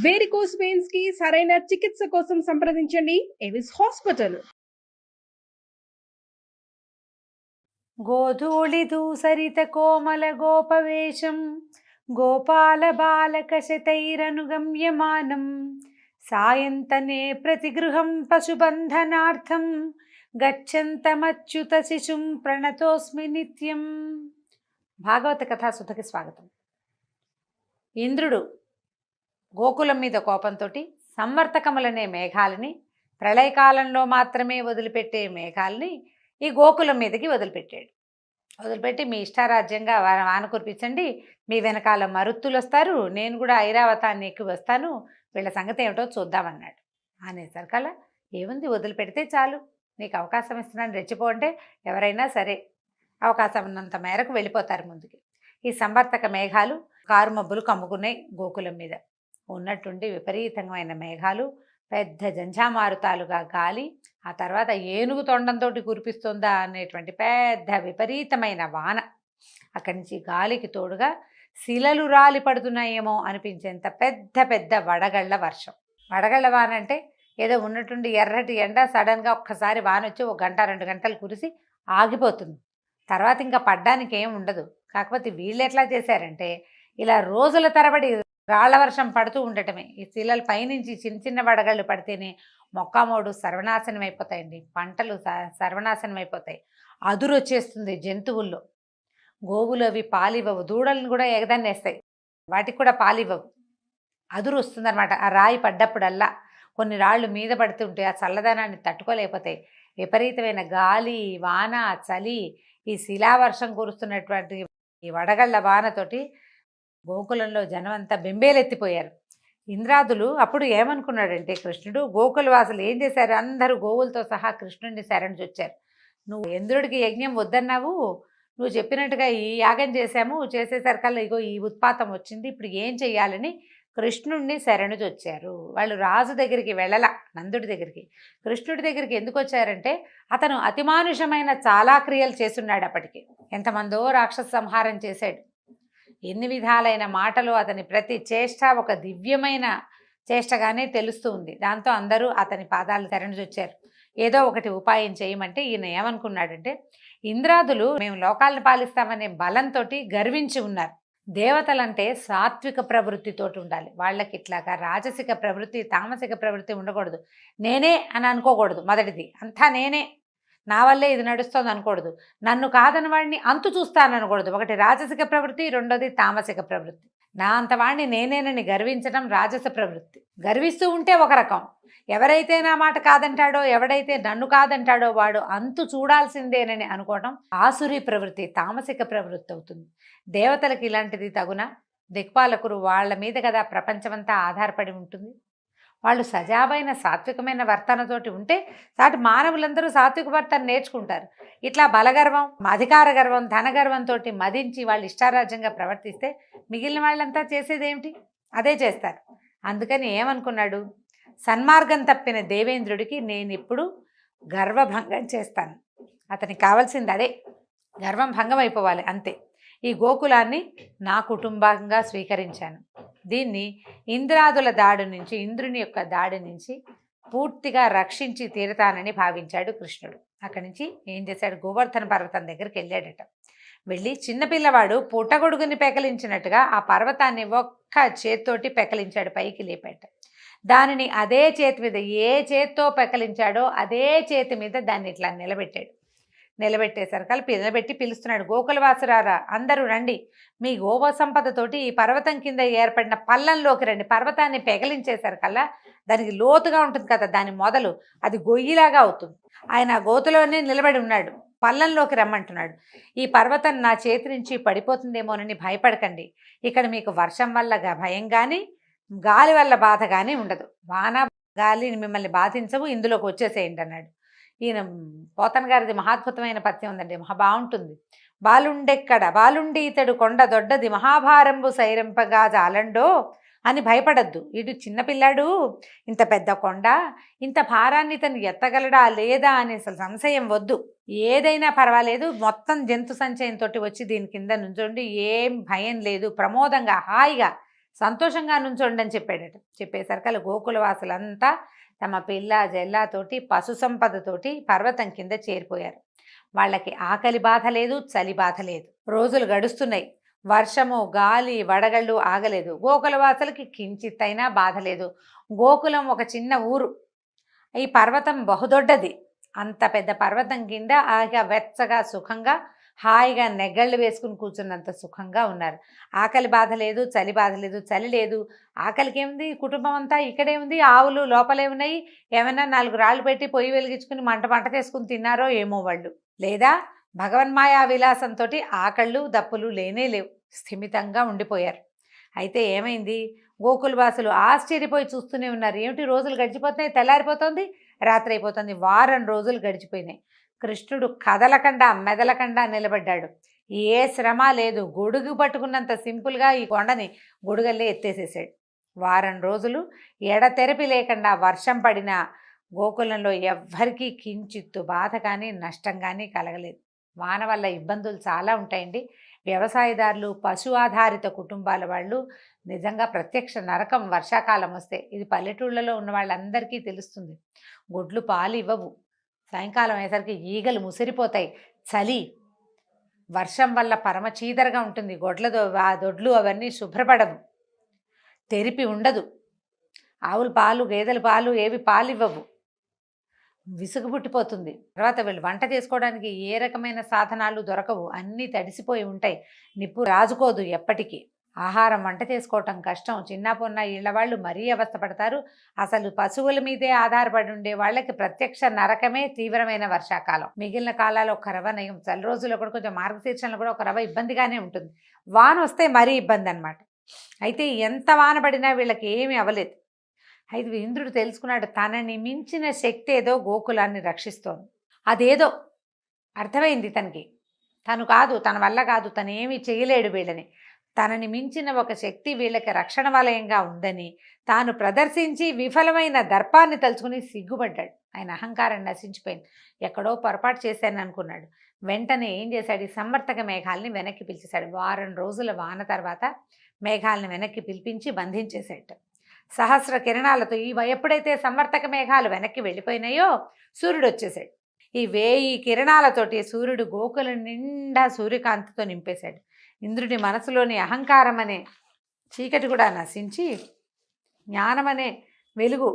Varicose veins కి సరైన చికిత్స కోసం సంప్రదించండి ఎవిస్ హాస్పిటల్. గోధూళి దూసరిత కోమల గోపవేశం గోపాల బాలక శతైరనుగమ్యమానం సాయంతనే ప్రతిగృహం పశుబంధనార్థం గచ్చంతమచ్యుత శిశుం ప్రణతోస్మి నిత్యం. భాగవత కథాసుధకి స్వాగతం. ఇంద్రుడు గోకులం మీద కోపంతో సంవర్తకములనే మేఘాలని, ప్రళయకాలంలో మాత్రమే వదిలిపెట్టే మేఘాలని ఈ గోకులం మీదకి వదిలిపెట్టి మీ ఇష్టారాజ్యంగా వాన కురిపించండి, మీ వెనకాల మరుత్తులు వస్తారు, నేను కూడా ఐరావతాన్ని ఎక్కి వస్తాను, వీళ్ళ సంగతి ఏమిటో చూద్దామన్నాడు. అనేసరికల్లా ఏముంది, వదిలిపెడితే చాలు, నీకు అవకాశం ఇస్తున్నాను, రెచ్చిపోంటే ఎవరైనా సరే అవకాశం ఉన్నంత మేరకు వెళ్ళిపోతారు ముందుకి. ఈ సంవర్తక మేఘాలు కారుమబ్బులు కమ్ముకున్నాయి గోకులం మీద. ఉన్నట్టుండి విపరీతమైన మేఘాలు, పెద్ద జంఝామారుతాలుగా గాలి, ఆ తర్వాత ఏనుగు తొండంతో కురిపిస్తుందా అనేటువంటి పెద్ద విపరీతమైన వాన, అక్కడి నుంచి గాలికి తోడుగా శిలలు రాలి పడుతున్నాయేమో అనిపించేంత పెద్ద పెద్ద వడగళ్ల వర్షం. వడగళ్ల వాన అంటే ఏదో ఉన్నట్టుండి ఎర్రటి ఎండ సడన్గా ఒక్కసారి వాన వచ్చి 1 గంట 2 గంటలు కురిసి ఆగిపోతుంది, తర్వాత ఇంకా పడ్డానికి ఏం ఉండదు. కాకపోతే వీళ్ళు ఎట్లా చేశారంటే ఇలా రోజుల తరబడి రాళ్ల వర్షం పడుతూ ఉండటమే. ఈ శిలల పైనుంచి చిన్న చిన్న వడగళ్ళు పడితేనే మొక్కమోడు సర్వనాశనం అయిపోతాయండి, పంటలు సర్వనాశనం అయిపోతాయి, అదురు వచ్చేస్తుంది జంతువుల్లో. గోవులు అవి పాలివ్వవు, దూడలను కూడా ఎగదన్నేస్తాయి, వాటికి కూడా పాలివ్వవు, అదురు వస్తుందన్నమాట. ఆ రాయి పడ్డప్పుడల్లా కొన్ని రాళ్ళు మీద పడుతుంటే ఆ చల్లదనాన్ని తట్టుకోలేకపోతాయి. విపరీతమైన గాలి, వాన, చలి, ఈ శిలావర్షం కురుస్తున్నటువంటి ఈ వడగళ్ళ వానతోటి గోకులంలో జనం అంతా బెంబేలెత్తిపోయారు. ఇంద్రాదులు అప్పుడు ఏమనుకున్నాడంటే కృష్ణుడు, గోకుల వాసులు ఏం చేశారు, అందరూ గోవులతో సహా కృష్ణుడిని శరణుజొచ్చారు. నువ్వు ఇంద్రుడికి యజ్ఞం వద్దన్నావు, నువ్వు చెప్పినట్టుగా ఈ యాగం చేసేసరికల్లా ఇగో ఈ ఉత్పాతం వచ్చింది, ఇప్పుడు ఏం చెయ్యాలని కృష్ణుడిని శరణుజొచ్చారు. వాళ్ళు రాజు దగ్గరికి వెళ్ళల, నందుడి దగ్గరికి. కృష్ణుడి దగ్గరికి ఎందుకు వచ్చారంటే అతను అతిమానుషమైన చాలా క్రియలు చేస్తున్నాడు. అప్పటికి ఎంతమందో రాక్షస సంహారం చేశాడు, ఎన్ని విధాలైన మాటలు, అతని ప్రతి చేష్ట ఒక దివ్యమైన చేష్టగానే తెలుస్తూ ఉంది. దాంతో అందరూ అతని పాదాలు శరణుజొచ్చారు. ఏదో ఒకటి ఉపాయం చేయమంటే ఈయన ఏమనుకున్నాడంటే, ఇంద్రాదులు మేము లోకాలను పాలిస్తామనే బలంతో గర్వించి ఉన్నారు. దేవతలంటే సాత్విక ప్రవృత్తితోటి ఉండాలి, వాళ్ళకి ఇట్లాగా రాజసిక ప్రవృత్తి, తామసిక ప్రవృత్తి ఉండకూడదు. నేనే అని అనుకోకూడదు, మొదటిది అంతా నేనే, నా వల్లే ఇది నడుస్తుంది అనకూడదు, నన్ను కాదని వాడిని అంతు చూస్తాను అనకూడదు. ఒకటి రాజసిక ప్రవృత్తి, రెండోది తామసిక ప్రవృత్తి. నా అంత వాడిని నేనేనని గర్వించడం రాజస ప్రవృత్తి. గర్విస్తూ ఉంటే ఒక రకం, ఎవరైతే నా మాట కాదంటాడో, ఎవడైతే నన్ను కాదంటాడో వాడు అంతు చూడాల్సిందేనని అనుకోవడం ఆసురీ ప్రవృత్తి, తామసిక ప్రవృత్తి అవుతుంది. దేవతలకు ఇలాంటిది తగునా? దిక్పాలకులు వాళ్ళ మీద కదా ప్రపంచమంతా ఆధారపడి ఉంటుంది. వాళ్ళు సజావైన సాత్వికమైన వర్తనతోటి ఉంటే సాటి మానవులందరూ సాత్విక వర్తన నేర్చుకుంటారు. ఇట్లా బలగర్వం, అధికార గర్వం, ధనగర్వంతో మదించి వాళ్ళు ఇష్టారాజ్యంగా ప్రవర్తిస్తే మిగిలిన వాళ్ళంతా చేసేదేమిటి? అదే చేస్తారు. అందుకని ఏమనుకున్నాడు, సన్మార్గం తప్పిన దేవేంద్రుడికి నేను ఇప్పుడు గర్వభంగం చేస్తాను. అతనికి కావాల్సింది అదే, గర్వం భంగం అయిపోవాలి అంతే. ఈ గోకులాన్ని నా కుటుంబంగా స్వీకరించాను, దీన్ని ఇంద్రాదుల దాడి నుంచి, ఇంద్రుని యొక్క దాడి నుంచి పూర్తిగా రక్షించి తీరుతానని భావించాడు కృష్ణుడు. అక్కడి నుంచి ఏం చేశాడు, గోవర్ధన పర్వతం దగ్గరికి వెళ్ళాడట. వెళ్ళి చిన్నపిల్లవాడు పుట్టగొడుగుని పెకలించినట్టుగా ఆ పర్వతాన్ని ఒక్క చేత్తోటి పెకలించాడు, పైకి లేపాట. దానిని అదే చేతి మీద, ఏ చేత్తో పెకలించాడో అదే చేతి మీద దాన్ని ఇట్లా నిలబెట్టేసరికి నిలబెట్టి పిలుస్తున్నాడు, గోకులవాసురారా అందరూ రండి, మీ గోవ సంపదతోటి ఈ పర్వతం కింద ఏర్పడిన పల్లంలోకి రండి. పర్వతాన్ని పెకలించేసరికల్లా దానికి లోతుగా ఉంటుంది కదా, దాని మొదలు అది గొయ్యిలాగా అవుతుంది. ఆయన గోతులోనే నిలబడి ఉన్నాడు, పల్లంలోకి రమ్మంటున్నాడు. ఈ పర్వతం నా చేతి నుంచి పడిపోతుందేమోనని భయపడకండి, ఇక్కడ మీకు వర్షం వల్ల భయం కానీ గాలి వల్ల బాధ కానీ ఉండదు, వాన గాలి మిమ్మల్ని బాధించవు, ఇందులోకి వచ్చేసేయండి అన్నాడు. ఈయన పోతన గారిది మహాద్భుతమైన పద్యం ఉందండి, మహా బాగుంటుంది. బాలుండి ఇతడు కొండ దొడ్డది మహాభారంబు సైరింపగా జాలండో అని భయపడద్దు. వీడు చిన్నపిల్లాడు, ఇంత పెద్ద కొండ, ఇంత భారాన్ని తను ఎత్తగలడా లేదా అనే సంశయం వద్దు. ఏదైనా పర్వాలేదు, మొత్తం జంతు సంచయంతో వచ్చి దీని కింద నుంచోండి, ఏం భయం లేదు, ప్రమోదంగా హాయిగా సంతోషంగా నుంచోండి అని చెప్పాడట. చెప్పేసరికల్లా గోకులవాసులంతా తమ పిల్ల జల్లాతోటి పశు సంపదతోటి పర్వతం కింద చేరిపోయారు. వాళ్ళకి ఆకలి బాధ లేదు, చలి బాధ లేదు. రోజులు గడుస్తున్నాయి. వర్షము, గాలి, వడగళ్ళు ఆగలేదు. గోకులవాసులకి కించిత్తైనా బాధ లేదు. గోకులం ఒక చిన్న ఊరు. ఈ పర్వతం బహుదొడ్డది. అంత పెద్ద పర్వతం కింద ఆగా వెచ్చగా సుఖంగా హాయిగా నెగ్గళ్ళు వేసుకుని కూర్చున్నంత సుఖంగా ఉన్నారు. ఆకలి బాధ లేదు, చలి బాధ లేదు. చలి లేదు, ఆకలికి ఏముంది, కుటుంబం అంతా ఇక్కడే ఉంది. ఆవులు లోపలే ఉన్నాయి. ఏమైనా 4 రాళ్ళు పెట్టి పొయ్యి వెలిగించుకుని మంట చేసుకుని తిన్నారో ఏమో వాళ్ళు. లేదా భగవన్మాయా విలాసంతో ఆకళ్ళు దప్పులు లేనే లేవు, స్థిమితంగా ఉండిపోయారు. అయితే ఏమైంది, గోకులవాసులు ఆశ్చర్యపోయి చూస్తూనే ఉన్నారు. ఏమిటి రోజులు గడిచిపోతున్నాయి, తెల్లారిపోతుంది, రాత్రి అయిపోతుంది. వారం రోజులు గడిచిపోయినాయి. కృష్ణుడు కదలకుండా మెదలకుండా నిలబడ్డాడు. ఏ శ్రమ లేదు. గొడుగు పట్టుకున్నంత సింపుల్గా ఈ కొండని గొడుగల్లే ఎత్తేసేసాడు. వారం రోజులు ఎడతెరపి లేకుండా వర్షం పడినా గోకులంలో ఎవ్వరికీ కించిత్తు బాధ కానీ నష్టం కానీ కలగలేదు. వాన వల్ల ఇబ్బందులు చాలా ఉంటాయండి. వ్యవసాయదారులు, పశు ఆధారిత కుటుంబాల వాళ్ళు నిజంగా ప్రత్యక్ష నరకం వర్షాకాలం వస్తే. ఇది పల్లెటూళ్ళలో ఉన్న వాళ్ళందరికీ తెలుస్తుంది. గొడ్లు పాలు ఇవ్వవు. సాయంకాలం అయ్యేసరికి ఈగలు ముసిరిపోతాయి. చలి, వర్షం వల్ల పరమ చీదరగా ఉంటుంది. ఆ దొడ్లు అవన్నీ శుభ్రపడవు, తెరిపి ఉండదు. ఆవుల పాలు, గేదెల పాలు ఏవి పాలివ్వవు. విసుగు పుట్టిపోతుంది. తర్వాత వీళ్ళు వంట చేసుకోవడానికి ఏ రకమైన సాధనాలు దొరకవు. అన్నీ తడిసిపోయి ఉంటాయి. నిప్పు రాజుకోదు ఎప్పటికీ. ఆహారం వంట చేసుకోవటం కష్టం. చిన్న పొన్న ఇళ్ల వాళ్ళు మరీ అవస్థ పడతారు. అసలు పశువుల మీదే ఆధారపడి ఉండే వాళ్ళకి ప్రత్యక్ష నరకమే తీవ్రమైన వర్షాకాలం. మిగిలిన కాలాలు ఒక రవ నయం. చలి రోజుల్లో కూడా కొంచెం మార్గశీర్షంలో కూడా ఒక రవ ఇబ్బందిగానే ఉంటుంది. వాన వస్తే మరీ ఇబ్బంది అనమాట. అయితే ఎంత వాన పడినా వీళ్ళకి ఏమీ అవ్వలేదు. అయితే ఇంద్రుడు తెలుసుకున్నాడు, తనని మించిన శక్తి ఏదో గోకులాన్ని రక్షిస్తోంది. అదేదో అర్థమైంది తనకి. తను కాదు, తన వల్ల కాదు, తను ఏమీ చేయలేడు వీళ్ళని. తనని మించిన ఒక శక్తి వీళ్ళకి రక్షణ వలయంగా ఉందని తాను ప్రదర్శించి విఫలమైన దర్పాన్ని తలుచుకుని సిగ్గుపడ్డాడు. ఆయన అహంకారం నశించిపోయింది. ఎక్కడో పొరపాటు చేశాను అనుకున్నాడు. వెంటనే ఏం చేశాడు, ఈ సంవర్తక మేఘాలని వెనక్కి పిలిచేశాడు. వారం రోజుల వాన తర్వాత మేఘాలను వెనక్కి పిలిపించి బంధించేశాడు. సహస్ర కిరణాలతో ఎప్పుడైతే సంవర్తక మేఘాలు వెనక్కి వెళ్ళిపోయినాయో సూర్యుడు వచ్చేసాడు. ఈ 1000 కిరణాలతోటి సూర్యుడు గోకులం నిండా సూర్యకాంతితో నింపేశాడు. ఇంద్రుడి మనసులోని అహంకారం అనే చీకటి కూడా నశించి జ్ఞానమనే వెలుగు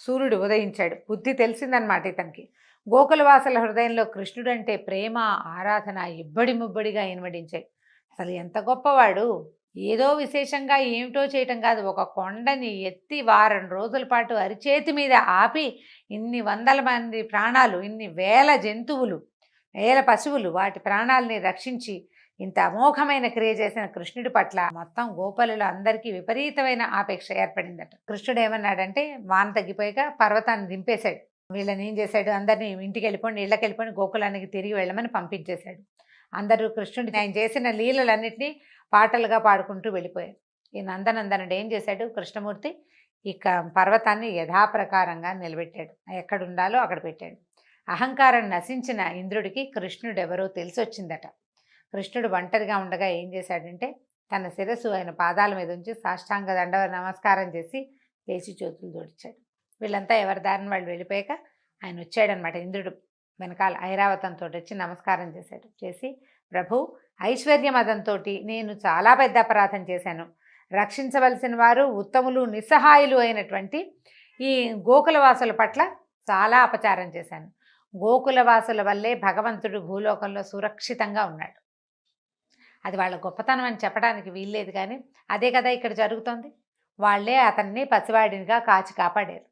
సూర్యుడు ఉదయించాడు. బుద్ధి తెలిసిందనమాట ఇతనికి. గోకులవాసుల హృదయంలో కృష్ణుడంటే ప్రేమ, ఆరాధన ఇబ్బడి ముబ్బడిగా ఇనుమడించాయి. అసలు ఎంత గొప్పవాడు! ఏదో విశేషంగా ఏమిటో చేయటం కాదు, ఒక కొండని ఎత్తి వారం రోజుల పాటు అరిచేతి మీద ఆపి ఇన్ని వందల మంది ప్రాణాలు, ఇన్ని వేల జంతువులు, వేల పశువులు, వాటి ప్రాణాలని రక్షించి ఇంత అమోఘమైన క్రియ చేసిన కృష్ణుడి పట్ల మొత్తం గోపాలులు అందరికీ విపరీతమైన ఆపేక్ష ఏర్పడిందట. కృష్ణుడు ఏమన్నాడంటే, వాన తగ్గిపోయాక పర్వతాన్ని దింపేశాడు. వీళ్ళని ఏం చేశాడు, అందరినీ ఇంటికి వెళ్ళిపోండి, ఇళ్ళకి వెళ్ళిపోండి, గోకులానికి తిరిగి వెళ్ళమని పంపించేశాడు. అందరూ కృష్ణుడి ఆయన చేసిన లీలలన్నింటినీ పాటలుగా పాడుకుంటూ వెళ్ళిపోయారు. ఈ నందనందనుడు ఏం చేశాడు, కృష్ణమూర్తి ఇక పర్వతాన్ని యథాప్రకారంగా నిలబెట్టాడు. ఎక్కడ ఉండాలో అక్కడ పెట్టాడు. అహంకారం నశించిన ఇంద్రుడికి కృష్ణుడు ఎవరో తెలిసొచ్చిందట. కృష్ణుడు ఒంటరిగా ఉండగా ఏం చేశాడంటే, తన శిరస్సు ఆయన పాదాల మీద ఉంచి సాష్టాంగ దండ నమస్కారం చేసి లేచి చేతులు జోడించాడు. వీళ్ళంతా ఎవరి దారిని వాళ్ళు వెళ్ళిపోయాక ఆయన వచ్చాడనమాట. ఇంద్రుడు వెనకాల ఐరావతంతో వచ్చి నమస్కారం చేశాడు. చేసి, ప్రభు, ఐశ్వర్య మదంతో నేను చాలా పెద్ద అపరాధం చేశాను. రక్షించవలసిన వారు ఉత్తములు, నిస్సహాయులు అయినటువంటి ఈ గోకులవాసుల పట్ల చాలా అపచారం చేశాను. గోకులవాసుల వల్లే భగవంతుడు భూలోకంలో సురక్షితంగా ఉన్నాడు. అది వాళ్ళ గొప్పతనం అని చెప్పడానికి వీల్లేదు, కానీ అదే కదా ఇక్కడ జరుగుతోంది. వాళ్ళే అతన్ని పసివాడినిగా కాచి కాపాడారు.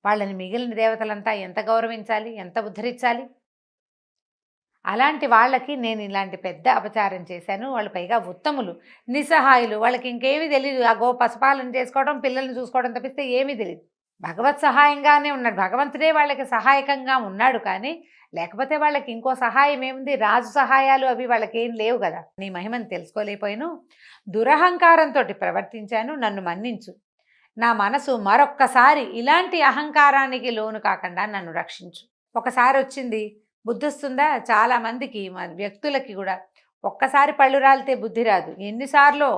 వాళ్ళని మిగిలిన దేవతలంతా ఎంత గౌరవించాలి, ఎంత ఉద్ధరించాలి. అలాంటి వాళ్ళకి నేను ఇలాంటి పెద్ద అపచారం చేశాను. వాళ్ళు పైగా ఉత్తములు, నిస్సహాయులు, వాళ్ళకి ఇంకేమీ తెలియదు. ఆ పశుపాలన చేసుకోవడం, పిల్లల్ని చూసుకోవడం తప్పిస్తే ఏమీ తెలియదు. భగవత్ సహాయంగానే ఉన్నాడు, భగవంతుడే వాళ్ళకి సహాయకంగా ఉన్నాడు. కానీ లేకపోతే వాళ్ళకి ఇంకో సహాయం ఏముంది, రాజు సహాయాలు అవి వాళ్ళకి ఏం లేవు కదా. నీ మహిమను తెలుసుకోలేకపోయాను, దురహంకారంతో ప్రవర్తించాను, నన్ను మన్నించు. నా మనసు మరొక్కసారి ఇలాంటి అహంకారానికి లోను కాకుండా నన్ను రక్షించు. ఒకసారి వచ్చింది, బుద్ధి వస్తుందా? చాలామందికి, వ్యక్తులకి కూడా ఒక్కసారి పళ్ళు రాలితే బుద్ధి రాదు. ఎన్నిసార్లు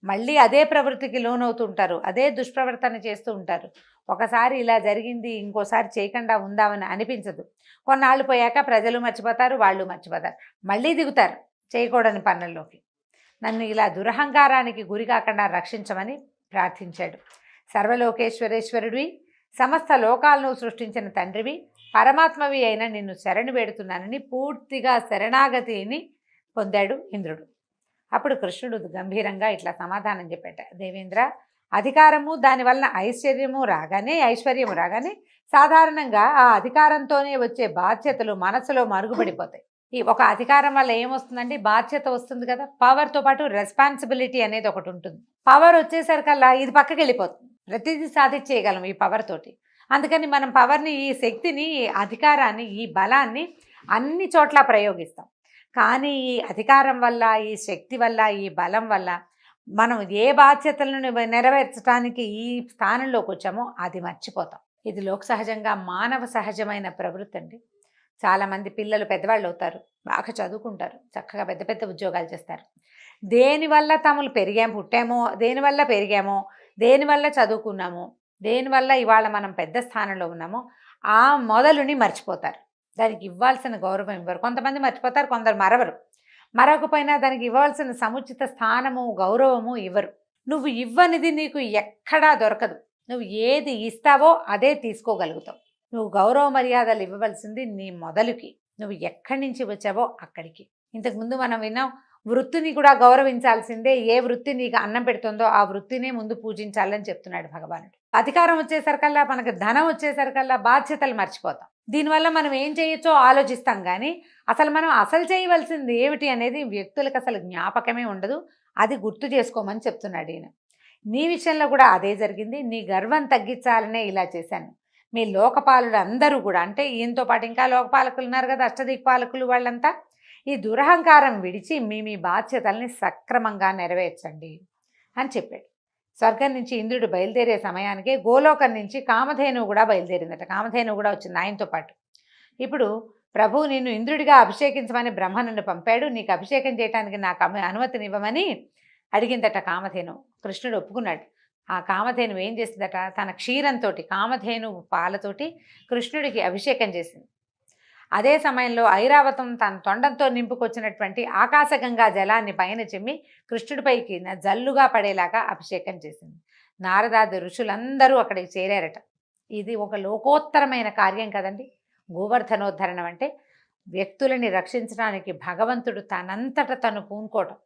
మళ్ళీ అదే ప్రవృత్తికి లోనవుతుంటారు, అదే దుష్ప్రవర్తన చేస్తూ ఉంటారు. ఒకసారి ఇలా జరిగింది ఇంకోసారి చేయకుండా ఉందామని అనిపించదు. కొన్నాళ్ళు పోయాక ప్రజలు మర్చిపోతారు, వాళ్ళు మర్చిపోతారు, మళ్ళీ దిగుతారు చేయకూడని పనుల్లోకి. నన్ను ఇలా దురహంకారానికి గురి కాకుండా రక్షించమని ప్రార్థించాడు. సర్వలోకేశ్వరేశ్వరుడివి, సమస్త లోకాలను సృష్టించిన తండ్రివి, పరమాత్మవి అయిన నిన్ను శరణు వేడుతున్నానని పూర్తిగా శరణాగతిని పొందాడు ఇంద్రుడు. అప్పుడు కృష్ణుడు గంభీరంగా ఇట్లా సమాధానం చెప్పాట, దేవేంద్ర, అధికారము దానివలన ఐశ్వర్యము రాగానే సాధారణంగా ఆ అధికారంతోనే వచ్చే బాధ్యతలు మనసులో మరుగుపడిపోతాయి. ఈ ఒక అధికారం వల్ల ఏమొస్తుందండి, బాధ్యత వస్తుంది కదా, పవర్తో పాటు రెస్పాన్సిబిలిటీ అనేది ఒకటి ఉంటుంది. పవర్ వచ్చేసరికల్లా ఇది పక్కకి వెళ్ళిపోతుంది, ప్రతిదీ సాధించేయగలం ఈ పవర్ తోటి. అందుకని మనం పవర్ని, ఈ శక్తిని, ఈ అధికారాన్ని, ఈ బలాన్ని అన్ని చోట్ల ప్రయోగిస్తాం. కానీ ఈ అధికారం వల్ల, ఈ శక్తి వల్ల, ఈ బలం వల్ల మనం ఏ బాధ్యతలను నెరవేర్చడానికి ఈ స్థానంలోకి వచ్చామో అది మర్చిపోతాం. ఇది లోక సహజంగా మానవ సహజమైన ప్రవృత్తి అండి. చాలామంది పిల్లలు పెద్దవాళ్ళు అవుతారు, బాగా చదువుకుంటారు, చక్కగా పెద్ద పెద్ద ఉద్యోగాలు చేస్తారు. దేనివల్ల తమలు పుట్టామో, దేనివల్ల పెరిగామో, దేనివల్ల చదువుకున్నామో, దేనివల్ల ఇవాళ మనం పెద్ద స్థానంలో ఉన్నామో ఆ మొదలుని మర్చిపోతారు. దానికి ఇవ్వాల్సిన గౌరవం ఇవ్వరు. కొంతమంది మర్చిపోతారు, కొందరు మరొకపోయినా దానికి ఇవ్వాల్సిన సముచిత స్థానము, గౌరవము ఇవ్వరు. నువ్వు ఇవ్వనిది నీకు ఎక్కడా దొరకదు. నువ్వు ఏది ఇస్తావో అదే తీసుకోగలుగుతావు. నువ్వు గౌరవ మర్యాదలు ఇవ్వవలసింది నీ మొదలుకి, నువ్వు ఎక్కడి నుంచి వచ్చావో అక్కడికి. ఇంతకుముందు మనం విన్నాం, వృత్తిని కూడా గౌరవించాల్సిందే. ఏ వృత్తి నీకు అన్నం పెడుతుందో ఆ వృత్తినే ముందు పూజించాలని చెప్తున్నాడు భగవానుడు. అధికారం వచ్చేసరికల్లా, మనకు ధనం వచ్చేసరికల్లా బాధ్యతలు మర్చిపోతాం. దీనివల్ల మనం ఏం చేయొచ్చో ఆలోచిస్తాం, కానీ అసలు చేయవలసింది ఏమిటి అనేది వ్యక్తులకు అసలు జ్ఞాపకమే ఉండదు. అది గుర్తు చేసుకోమని చెప్తున్నాడు ఈయన. నీ విషయంలో కూడా అదే జరిగింది. నీ గర్వం తగ్గించాలనే ఇలా చేశాను. మీ లోకపాలుడు అందరూ కూడా, అంటే ఈయనతో పాటు ఇంకా లోకపాలకులు ఉన్నారు కదా, అష్టదిక్పాలకులు, వాళ్ళంతా ఈ దురహంకారం విడిచి మీ బాధ్యతల్ని సక్రమంగా నెరవేర్చండి అని చెప్పాడు. స్వర్గం నుంచి ఇంద్రుడు బయలుదేరే సమయానికే గోలోకం నుంచి కామధేనువు కూడా బయలుదేరిందట. కామధేనువు కూడా వచ్చింది ఆయనతో పాటు. ఇప్పుడు ప్రభు నిన్ను ఇంద్రుడిగా అభిషేకించమని బ్రహ్మ నన్ను పంపాడు, నీకు అభిషేకం చేయడానికి నాకు అనుమతినివ్వమని అడిగిందట కామధేను. కృష్ణుడు ఒప్పుకున్నాడు. ఆ కామధేను ఏం చేసిందట, తన క్షీరంతో, కామధేను పాలతోటి కృష్ణుడికి అభిషేకం చేసింది. అదే సమయంలో ఐరావతం తన తొండంతో నింపుకొచ్చినటువంటి ఆకాశగంగా జలాన్ని పైన చెమ్మి కృష్ణుడిపైకి జల్లుగా పడేలాగా అభిషేకం చేసింది. నారదాది ఋషులందరూ అక్కడికి చేరారట. ఇది ఒక లోకోత్తరమైన కార్యం కదండి. గోవర్ధనోద్ధరణం అంటే వ్యక్తులని రక్షించడానికి భగవంతుడు తనంతట తను పూనుకోవటం.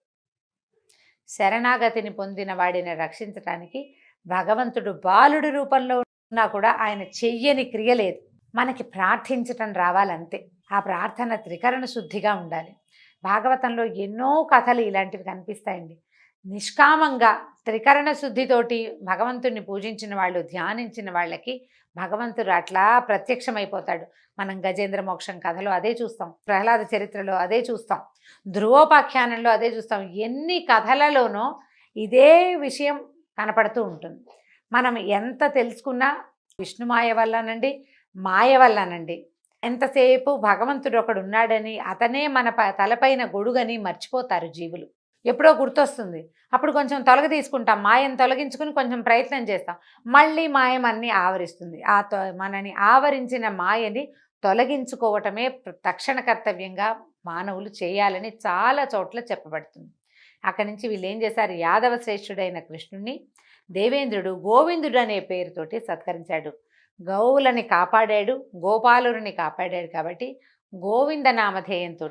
శరణాగతిని పొందిన వాడిని రక్షించడానికి భగవంతుడు బాలుడి రూపంలో ఉన్నా కూడా ఆయన చెయ్యని క్రియ లేదు. మనకి ప్రార్థించటం రావాలంతే. ఆ ప్రార్థన త్రికరణ శుద్ధిగా ఉండాలి. భాగవతంలో ఎన్నో కథలు ఇలాంటివి కనిపిస్తాయండి. నిష్కామంగా త్రికరణ శుద్ధితోటి భగవంతుడిని పూజించిన వాళ్ళు, ధ్యానించిన వాళ్ళకి భగవంతుడు అట్లా ప్రత్యక్షమైపోతాడు. మనం గజేంద్ర మోక్షం కథలో అదే చూస్తాం, ప్రహ్లాద చరిత్రలో అదే చూస్తాం, ధ్రువోపాఖ్యానంలో అదే చూస్తాం. ఎన్ని కథలలోనో ఇదే విషయం కనపడుతూ ఉంటుంది. మనం ఎంత తెలుసుకున్నా విష్ణుమాయ వల్లనండి, మాయ వల్లనండి, ఎంతసేపు భగవంతుడు ఒకడు ఉన్నాడని, అతనే మన తలపైన గొడుగని మర్చిపోతారు జీవులు. ఎప్పుడో గుర్తొస్తుంది, అప్పుడు కొంచెం తీసుకుంటాం, మాయను తొలగించుకుని కొంచెం ప్రయత్నం చేస్తాం, మళ్ళీ మాయమన్నీ ఆవరిస్తుంది. మనని ఆవరించిన మాయని తొలగించుకోవటమే తక్షణ కర్తవ్యంగా మానవులు చేయాలని చాలా చోట్ల చెప్పబడుతుంది. అక్కడి నుంచి వీళ్ళు ఏం చేశారు, యాదవ శ్రేష్ఠుడైన కృష్ణుణ్ణి దేవేంద్రుడు గోవిందుడు అనే పేరుతోటి సత్కరించాడు. గోవులని కాపాడాడు, గోపాలుని కాపాడాడు. కాబట్టి గోవింద నామధేయంతో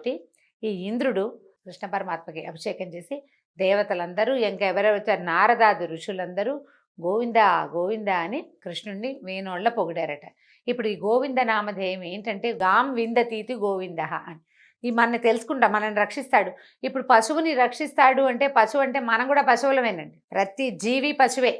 ఈ ఇంద్రుడు కృష్ణ పరమాత్మకి అభిషేకం చేసి దేవతలందరూ, ఇంకా ఎవరెవరు వచ్చారు, నారదాది ఋషులందరూ గోవింద గోవింద అని కృష్ణుణ్ణి వేణోళ్ళ పొగిడారట. ఇప్పుడు ఈ గోవింద నామధేయం ఏంటంటే గాం విందతీతి గోవింద అని. ఈ మనని తెలుసుకుంటా, మనల్ని రక్షిస్తాడు. ఇప్పుడు పశువుని రక్షిస్తాడు అంటే, పశువు అంటే మనం కూడా పశువులమేనండి. ప్రతి జీవి పశువే,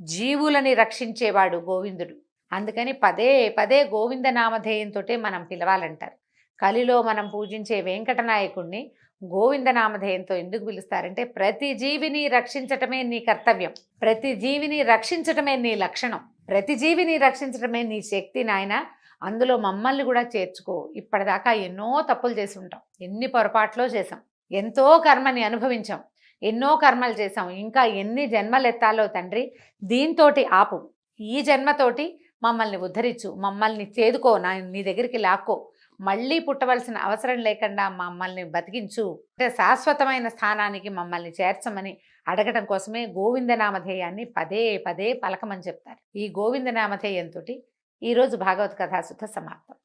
జీవులని రక్షించేవాడు గోవిందుడు. అందుకని పదే పదే గోవింద నామధేయంతో మనం పిలవాలంటారు. కలిలో మనం పూజించే వెంకటనాయకుడిని గోవింద నామధేయంతో ఎందుకు పిలుస్తారంటే, ప్రతి జీవిని రక్షించటమే నీ కర్తవ్యం, ప్రతి జీవిని రక్షించటమే నీ లక్షణం, ప్రతి జీవిని రక్షించటమే నీ శక్తి నాయన. అందులో మమ్మల్ని కూడా చేర్చుకో. ఇప్పటిదాకా ఎన్నో తప్పులు చేసి ఉంటాం, ఎన్ని పొరపాట్లో చేసాం, ఎంతో కర్మని అనుభవించాం. ఎన్నో కర్మలు చేసాం, ఇంకా ఎన్ని జన్మలు ఎత్తాలో తండ్రి, దీంతోటి ఆపు, ఈ జన్మతోటి మమ్మల్ని ఉద్ధరించు, మమ్మల్ని చేదుకో, నీ దగ్గరికి లాక్కో, మళ్ళీ పుట్టవలసిన అవసరం లేకుండా మమ్మల్ని బతికించు, అంటే శాశ్వతమైన స్థానానికి మమ్మల్ని చేర్చమని అడగటం కోసమే గోవిందనామధేయాన్ని పదే పదే పలకమని చెప్తారు. ఈ గోవిందనామధేయంతో ఈరోజు భాగవత కథాసుధ సమాప్తం.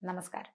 నమస్కారం.